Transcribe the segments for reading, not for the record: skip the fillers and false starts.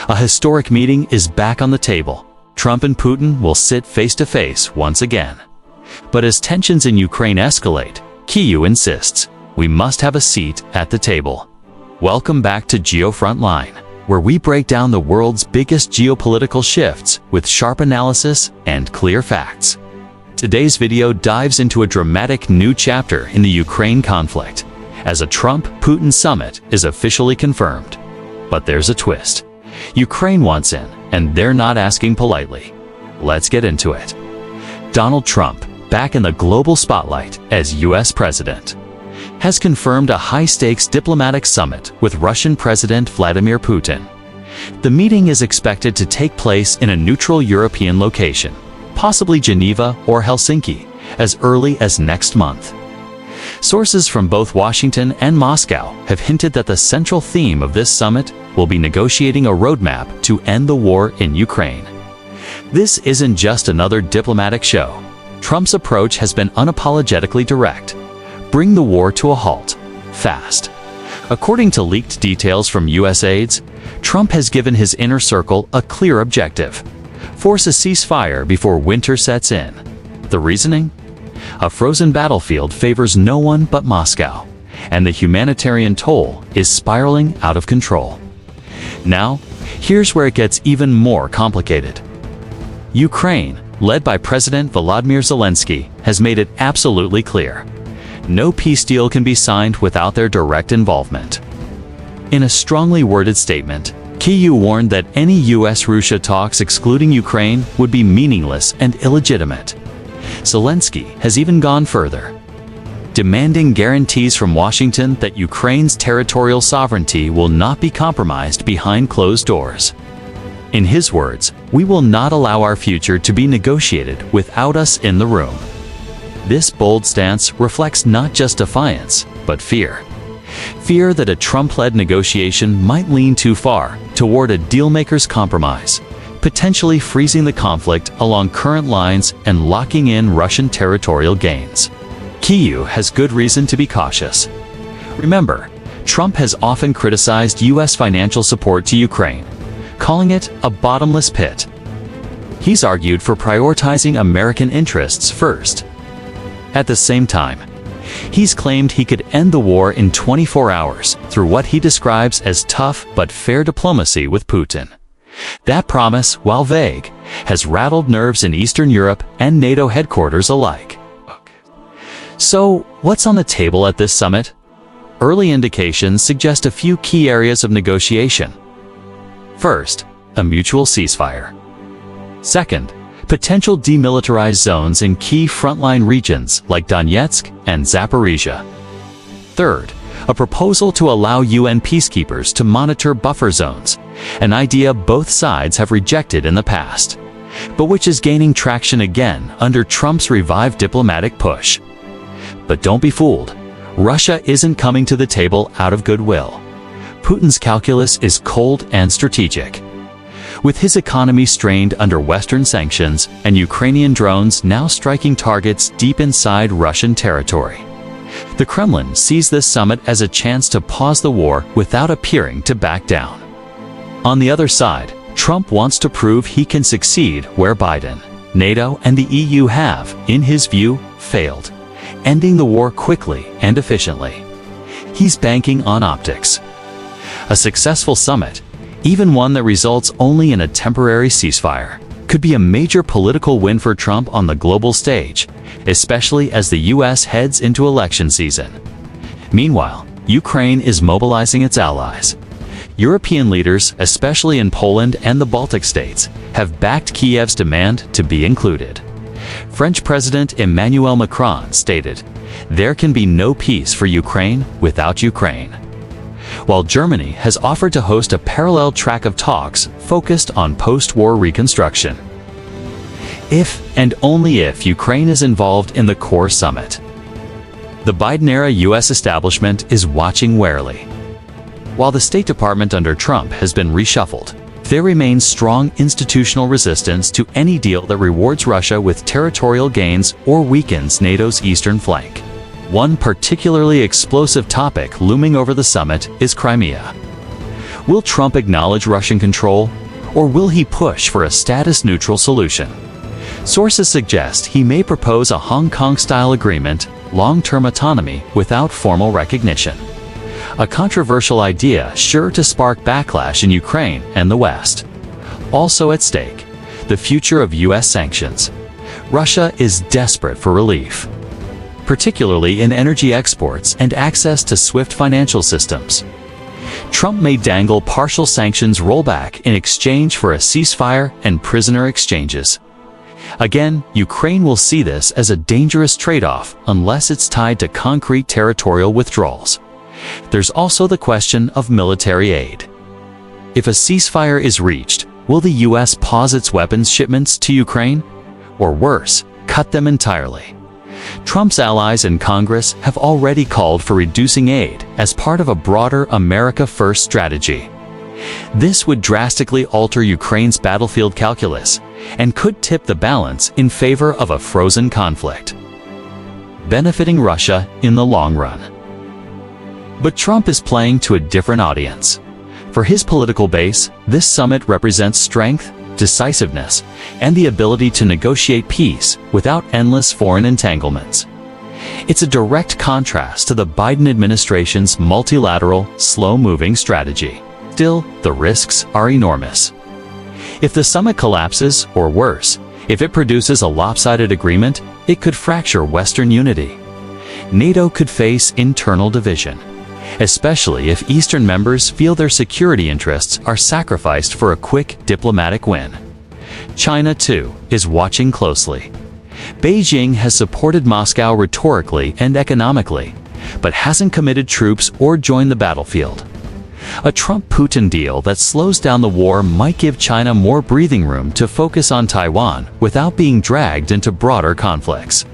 A historic meeting is back on the table. Trump and Putin will sit face-to-face once again. But as tensions in Ukraine escalate, Kyiv insists, we must have a seat at the table. Welcome back to Frontline, where we break down the world's biggest geopolitical shifts with sharp analysis and clear facts. Today's video dives into a dramatic new chapter in the Ukraine conflict, as a Trump-Putin summit is officially confirmed. But there's a twist. Ukraine wants in, and they're not asking politely. Let's get into it. Donald Trump, back in the global spotlight as U.S. president, has confirmed a high-stakes diplomatic summit with Russian President Vladimir Putin. The meeting is expected to take place in a neutral European location, possibly Geneva or Helsinki, as early as next month. Sources from both Washington and Moscow have hinted that the central theme of this summit will be negotiating a roadmap to end the war in Ukraine. This isn't just another diplomatic show. Trump's approach has been unapologetically direct. Bring the war to a halt, fast. According to leaked details from U.S. aides, Trump has given his inner circle a clear objective: force a ceasefire before winter sets in. The reasoning? A frozen battlefield favors no one but Moscow, and the humanitarian toll is spiraling out of control. Now, here's where it gets even more complicated. Ukraine, led by President Volodymyr Zelensky, has made it absolutely clear: no peace deal can be signed without their direct involvement. In a strongly worded statement, Kyiv warned that any US-Russia talks excluding Ukraine would be meaningless and illegitimate. Zelensky has even gone further, demanding guarantees from Washington that Ukraine's territorial sovereignty will not be compromised behind closed doors. In his words, "We will not allow our future to be negotiated without us in the room." This bold stance reflects not just defiance, but fear. Fear that a Trump-led negotiation might lean too far toward a dealmaker's compromise, potentially freezing the conflict along current lines and locking in Russian territorial gains. Kyiv has good reason to be cautious. Remember, Trump has often criticized U.S. financial support to Ukraine, calling it a bottomless pit. He's argued for prioritizing American interests first. At the same time, he's claimed he could end the war in 24 hours through what he describes as tough but fair diplomacy with Putin. That promise, while vague, has rattled nerves in Eastern Europe and NATO headquarters alike. So, what's on the table at this summit? Early indications suggest a few key areas of negotiation. First, a mutual ceasefire. Second, potential demilitarized zones in key frontline regions like Donetsk and Zaporizhia. Third, a proposal to allow UN peacekeepers to monitor buffer zones, an idea both sides have rejected in the past, but which is gaining traction again under Trump's revived diplomatic push. But don't be fooled. Russia isn't coming to the table out of goodwill. Putin's calculus is cold and strategic. With his economy strained under Western sanctions and Ukrainian drones now striking targets deep inside Russian territory, the Kremlin sees this summit as a chance to pause the war without appearing to back down. On the other side, Trump wants to prove he can succeed where Biden, NATO, and the EU have, in his view, failed, ending the war quickly and efficiently. He's banking on optics. A successful summit, even one that results only in a temporary ceasefire, could be a major political win for Trump on the global stage, especially as the U.S. heads into election season. Meanwhile, Ukraine is mobilizing its allies. European leaders, especially in Poland and the Baltic states, have backed Kyiv's demand to be included. French President Emmanuel Macron stated, "There can be no peace for Ukraine without Ukraine," while Germany has offered to host a parallel track of talks focused on post-war reconstruction. If and only if Ukraine is involved in the core summit. The Biden-era U.S. establishment is watching warily. While the State Department under Trump has been reshuffled, there remains strong institutional resistance to any deal that rewards Russia with territorial gains or weakens NATO's eastern flank. One particularly explosive topic looming over the summit is Crimea. Will Trump acknowledge Russian control, or will he push for a status-neutral solution? Sources suggest he may propose a Hong Kong-style agreement, long-term autonomy without formal recognition. A controversial idea sure to spark backlash in Ukraine and the West. Also at stake, the future of U.S. sanctions. Russia is desperate for relief, particularly in energy exports and access to SWIFT financial systems. Trump may dangle partial sanctions rollback in exchange for a ceasefire and prisoner exchanges. Again, Ukraine will see this as a dangerous trade-off unless it's tied to concrete territorial withdrawals. There's also the question of military aid. If a ceasefire is reached, will the U.S. pause its weapons shipments to Ukraine? Or worse, cut them entirely? Trump's allies in Congress have already called for reducing aid as part of a broader America First strategy. This would drastically alter Ukraine's battlefield calculus and could tip the balance in favor of a frozen conflict, benefiting Russia in the long run. But Trump is playing to a different audience. For his political base, this summit represents strength, decisiveness, and the ability to negotiate peace without endless foreign entanglements. It's a direct contrast to the Biden administration's multilateral, slow-moving strategy. Still, the risks are enormous. If the summit collapses, or worse, if it produces a lopsided agreement, it could fracture Western unity. NATO could face internal division, especially if Eastern members feel their security interests are sacrificed for a quick diplomatic win. China, too, is watching closely. Beijing has supported Moscow rhetorically and economically, but hasn't committed troops or joined the battlefield. A Trump-Putin deal that slows down the war might give China more breathing room to focus on Taiwan without being dragged into broader conflicts.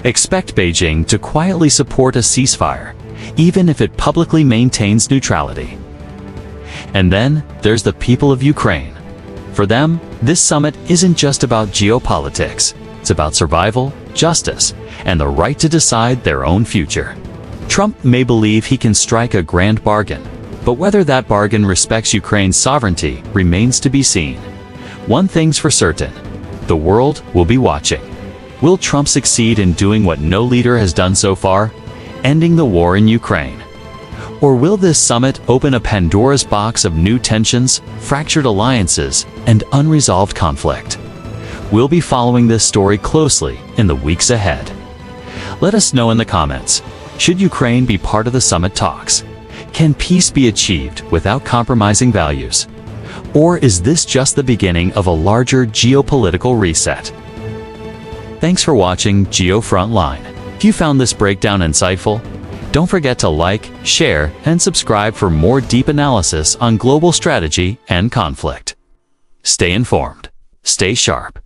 Expect Beijing to quietly support a ceasefire, even if it publicly maintains neutrality. And then there's the people of Ukraine. For them, this summit isn't just about geopolitics. It's about survival, justice, and the right to decide their own future. Trump may believe he can strike a grand bargain, but whether that bargain respects Ukraine's sovereignty remains to be seen. One thing's for certain: the world will be watching. Will Trump succeed in doing what no leader has done so far? Ending the war in Ukraine? Or will this summit open a Pandora's box of new tensions, fractured alliances, and unresolved conflict? We'll be following this story closely in the weeks ahead. Let us know in the comments. Should Ukraine be part of the summit talks? Can peace be achieved without compromising values? Or is this just the beginning of a larger geopolitical reset? Thanks for watching Geo Frontline. If you found this breakdown insightful, don't forget to like, share, and subscribe for more deep analysis on global strategy and conflict. Stay informed. Stay sharp.